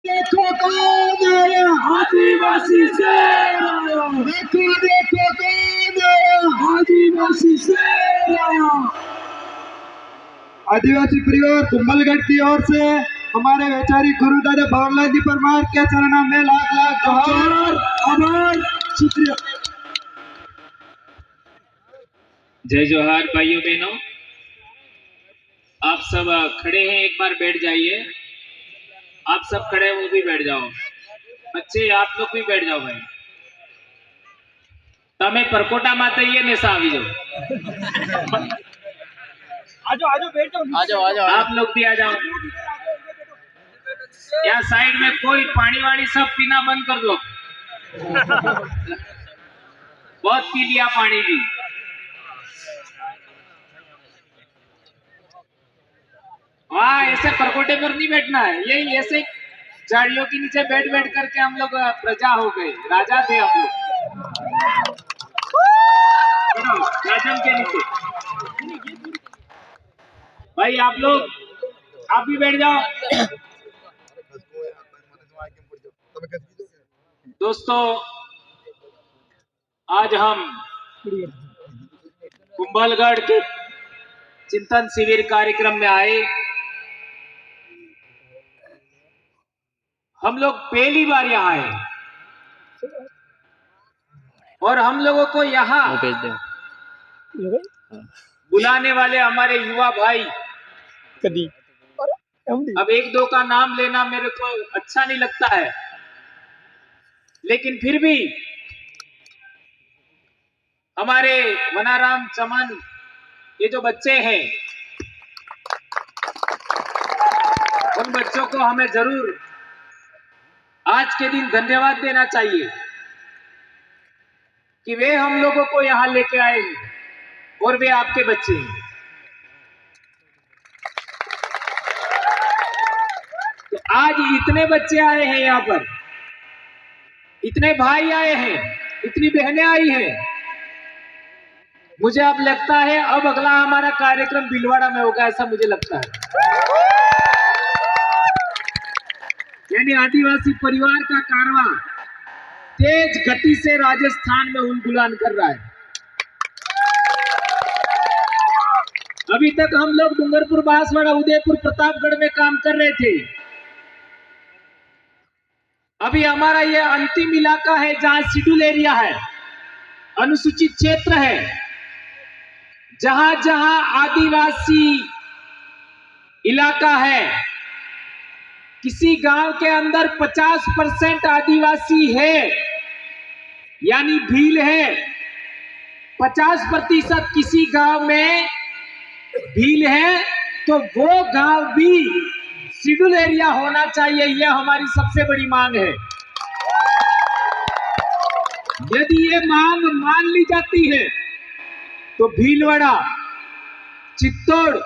देखो कौन आया, आदिवासी शेर आया। देखो देखो कौन आया, आदिवासी शेर आया। आदिवासी परिवार कुंभलगढ़ की ओर से हमारे वैचारिक गुरुदादा भवरलाल जी परमार के चरणों में लाख लाख जोहार, आभार, शुक्रिया। जय जोहार भाइयों बहनों, आप सब खड़े हैं, एक बार बैठ जाइए। आप सब खड़े हैं, वो भी बैठ जाओ। बच्चे आप लोग भी बैठ जाओ भाई। तमे परकोटा माते ये नेसा आवी जाओ। आजो आजो बैठ जाओ, आजो आजो आप लोग भी आ जाओ। यहाँ साइड में कोई पानी वानी सब पीना बंद कर दो। बहुत पी लिया पानी भी। वाह, ऐसे परकोटे पर नहीं बैठना है, यही ऐसे झाड़ियों के नीचे बैठ बैठ करके हम लोग प्रजा हो गए, राजा थे हम लोग। राजम के नीचे भाई आप लोग, आप भी बैठ जाओ। दोस्तों, आज हम कुंभलगढ़ के चिंतन शिविर कार्यक्रम में आए। हम लोग पहली बार यहाँ आए और हम लोगों को यहाँ बुलाने वाले हमारे युवा भाई, अब एक दो का नाम लेना मेरे को अच्छा नहीं लगता है, लेकिन फिर भी हमारे वनाराम चमन, ये जो बच्चे हैं, उन बच्चों को हमें जरूर आज के दिन धन्यवाद देना चाहिए कि वे हम लोगों को यहाँ लेके आए हैं और वे आपके बच्चे हैं। तो आज इतने बच्चे आए हैं यहाँ पर, इतने भाई आए हैं, इतनी बहनें आई हैं। मुझे अब लगता है अब अगला हमारा कार्यक्रम भीलवाड़ा में होगा, ऐसा मुझे लगता है। यानी आदिवासी परिवार का कारवां तेज गति से राजस्थान में उलगुलान कर रहा है। अभी तक हम लोग डूंगरपुर, बांसवाड़ा, उदयपुर, प्रतापगढ़ में काम कर रहे थे। अभी हमारा ये अंतिम इलाका है जहां शेड्यूल एरिया है, अनुसूचित क्षेत्र है, जहां जहां आदिवासी इलाका है। किसी गांव के अंदर 50% आदिवासी है, यानी भील है। 50% किसी गांव में भील है, तो वो गांव भी शेड्यूल एरिया होना चाहिए। यह हमारी सबसे बड़ी मांग है। यदि ये मांग मान ली जाती है तो भीलवाड़ा, चित्तौड़,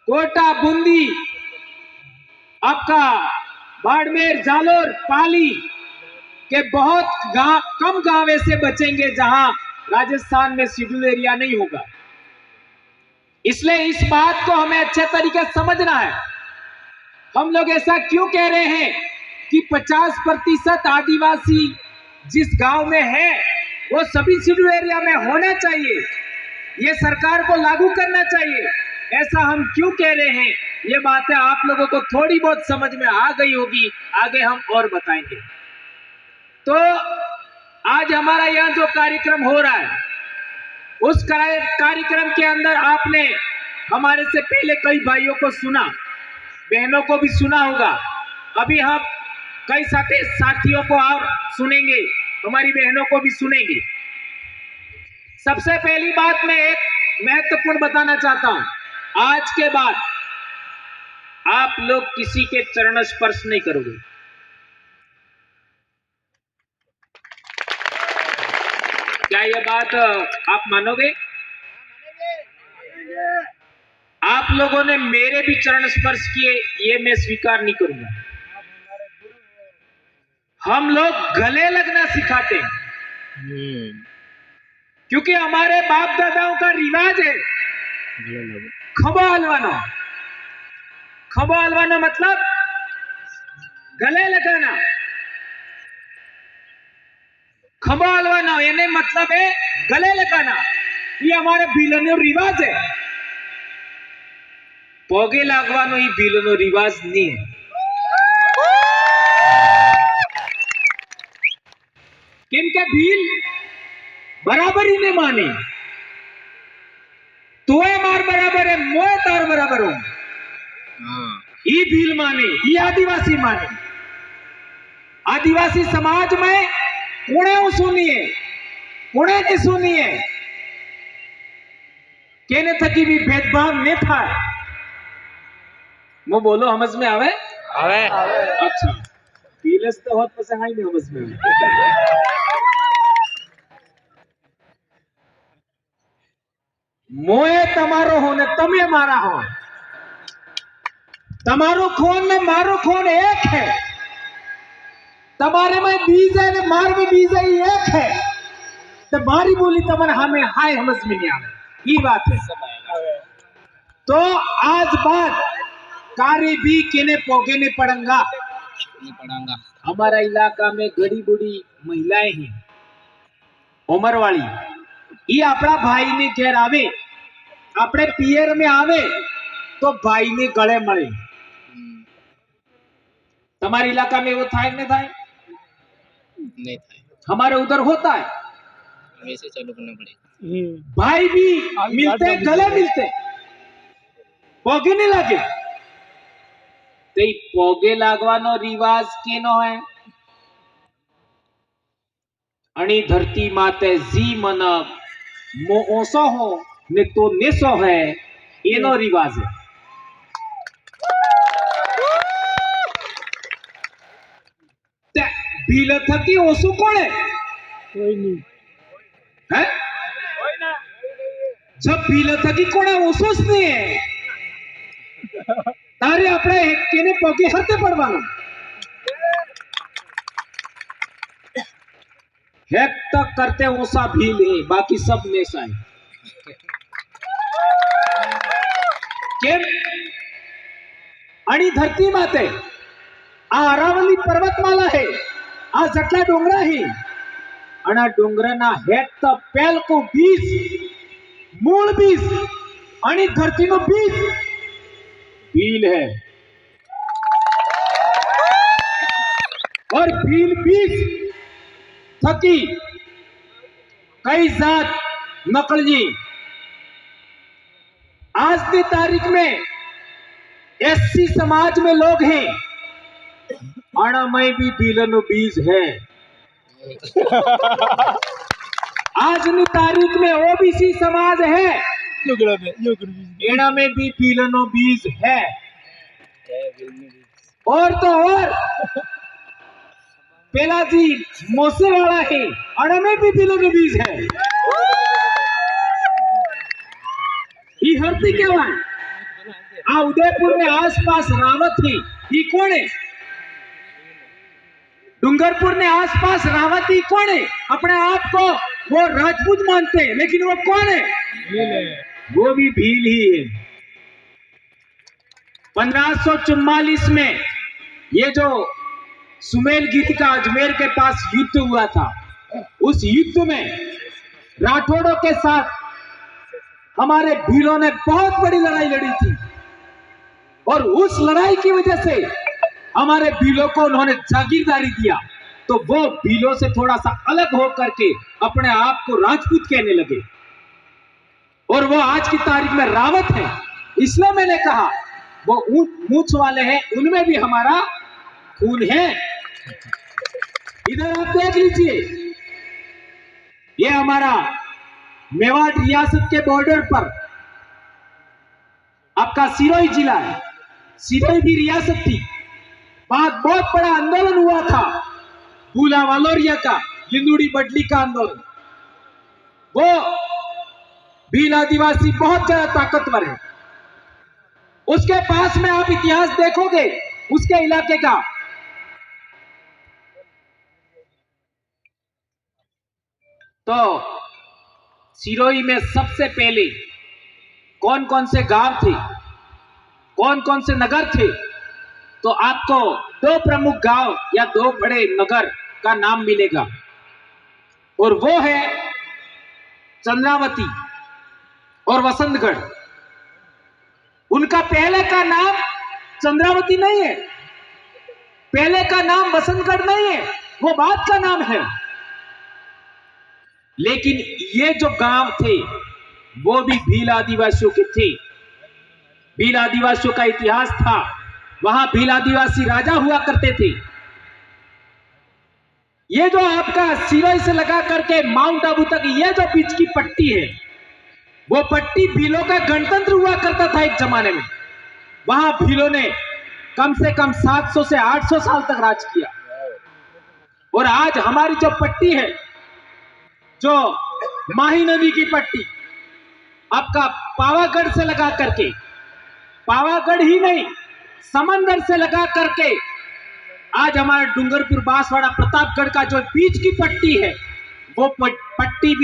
कोटा, बूंदी, आपका बाड़मेर, जालोर, पाली के बहुत कम गांव ऐसे बचेंगे जहां राजस्थान में शेड्यूल एरिया नहीं होगा। इसलिए इस बात को हमें अच्छे तरीके से समझना है। हम लोग ऐसा क्यों कह रहे हैं कि 50% आदिवासी जिस गांव में है वो सभी शेड्यूल एरिया में होना चाहिए, ये सरकार को लागू करना चाहिए। ऐसा हम क्यों कह रहे हैं, ये बातें आप लोगों को थोड़ी बहुत समझ में आ गई होगी, आगे हम और बताएंगे। तो आज हमारा यहाँ जो कार्यक्रम हो रहा है, उस कार्यक्रम के अंदर आपने हमारे से पहले कई भाइयों को सुना, बहनों को भी सुना होगा। अभी हम कई साथियों को और सुनेंगे, हमारी बहनों को भी सुनेंगे। सबसे पहली बात मैं एक महत्वपूर्ण बताना चाहता हूं, आज के बाद आप लोग किसी के चरण स्पर्श नहीं करोगे। क्या यह बात आप मानोगे? आप लोगों ने मेरे भी चरण स्पर्श किए, ये मैं स्वीकार नहीं करूंगा। हम लोग गले लगना सिखाते हैं, क्योंकि हमारे बाप दादाओं का रिवाज है खबो हलवानो। खबो हलवानो मतलब गले लगाना, खंबा हलवाना, एने मतलब है गले लगाना। ये हमारे भीलोनो रिवाज है। पोगे लागवानो ये भीलोनो रिवाज नहीं है। केम के भील बराबरी ने मानी। तोए मार बराबर है, मोए तार बराबर हूं। ये भील माने, ये आदिवासी माने। आदिवासी समाज में कोने सुनिए, कोने ने सुनिए, केने थकी भी भेदभाव नहीं था। वो बोलो समझ में आवे? आवे। अच्छा, भीलस तो बहुत पसंद आई नहीं समझ में। मोए तमारो हो ने तमे मारा हो, तमारो खून ने मारो खून एक है। तमारे में बीज है ने मार में बीज है, एक है। तो मारी बोली तमन हमें हाय समझ में नहीं आवे, ये बात है। तो आज बात कारी भी केने पोगे ने पड़ंगा। हमारा इलाका में गड़ी बुड़ी महिलाएं हैं, उम्र वाली। ये अपना भाई ने घेर आवे, अपने पियर में आवे तो भाई ने गले मरे। तुम्हारे इलाका में वो था नहीं था? नहीं था, हमारे उधर होता है। वैसे चालू करना पड़ेगा। भाई भी मिलते, गले मिलते, पोगे नहीं लागे। तो पोगे लागवानो रिवाज केनो है? अणी धरती माते जी मनक मो ओसो हो ने तो नेसो है, एनो रिवाज है। भील थकी ओसु कौन है? कोई नहीं है? जब भील थकी कौन है ओसुस नहीं है। तारे अपने केने पोगे हरते पड़वानो हेक तक करते ओसा भील है, बाकी सब नेसा है। केम आणि धरती माते आ अरावली पर्वतमाला है, आ जटला डोंगरा है। आणि डोंगराना हेक तक पेल को बीज, मूल बीज आणि धरती नो बीज भील है। और भील बीज थकी कई जात नकली आज की तारीख में एससी समाज में लोग हैं, आना में भी भीलनो बीज है। आज की तारीख में ओबीसी समाज है, एना में भी भीलनो बीज है। और तो और पेला जी मोसे वाला है, आना में भी भीलनो बीज है। ये हरती क्या है? आ उदयपुर में आसपास रावत ही, ये कौन है? डूंगरपुर में आसपास रावत ही कौन है? अपने आप को वो राजपूत मानते हैं, लेकिन वो कौन है? वो भी भील ही है। 1544 में ये जो सुमेल गीत का अजमेर के पास युद्ध हुआ था, उस युद्ध में राठौड़ों के साथ हमारे भीलों ने बहुत बड़ी लड़ाई लड़ी थी। और उस लड़ाई की वजह से हमारे भीलों को उन्होंने जागीरदारी दिया। तो वो भीलों से थोड़ा सा अलग हो करके अपने आप को राजपूत कहने लगे, और वो आज की तारीख में रावत है। इसलिए मैंने कहा वो मूछ वाले हैं, उनमें भी हमारा खून है। इधर आप देख लीजिए, ये हमारा मेवाड़ रियासत के बॉर्डर पर आपका सिरोही जिला है। सिरोही भी रियासत थी। बहुत बड़ा आंदोलन हुआ था, भूला वालोरिया का, लिंदुड़ी बडली का आंदोलन। वो भील आदिवासी बहुत ज्यादा ताकतवर है। उसके पास में आप इतिहास देखोगे उसके इलाके का, तो सिरोही में सबसे पहले कौन कौन से गांव थे, कौन कौन से नगर थे, तो आपको दो प्रमुख गांव या दो बड़े नगर का नाम मिलेगा, और वो है चंद्रावती और वसंतगढ़। उनका पहले का नाम चंद्रावती नहीं है, पहले का नाम वसंतगढ़ नहीं है, वो बाद का नाम है। लेकिन ये जो गांव थे वो भी भील आदिवासियों के थे। भील आदिवासियों का इतिहास था, वहां भील आदिवासी राजा हुआ करते थे। ये जो आपका सिरोही से लगा करके माउंट आबू तक ये जो बीच की पट्टी है, वो पट्टी भीलों का गणतंत्र हुआ करता था एक जमाने में। वहां भीलों ने कम से कम 700 से 800 साल तक राज किया। और आज हमारी जो पट्टी है, जो माही नदी की पट्टी, आपका पावागढ़ से लगा करके, पावागढ़ ही नहीं समंदर से लगा करके आज हमारा डूंगरपुर, बांसवाड़ा, प्रतापगढ़ का जो बीच की पट्टी है, वो पट्टी भी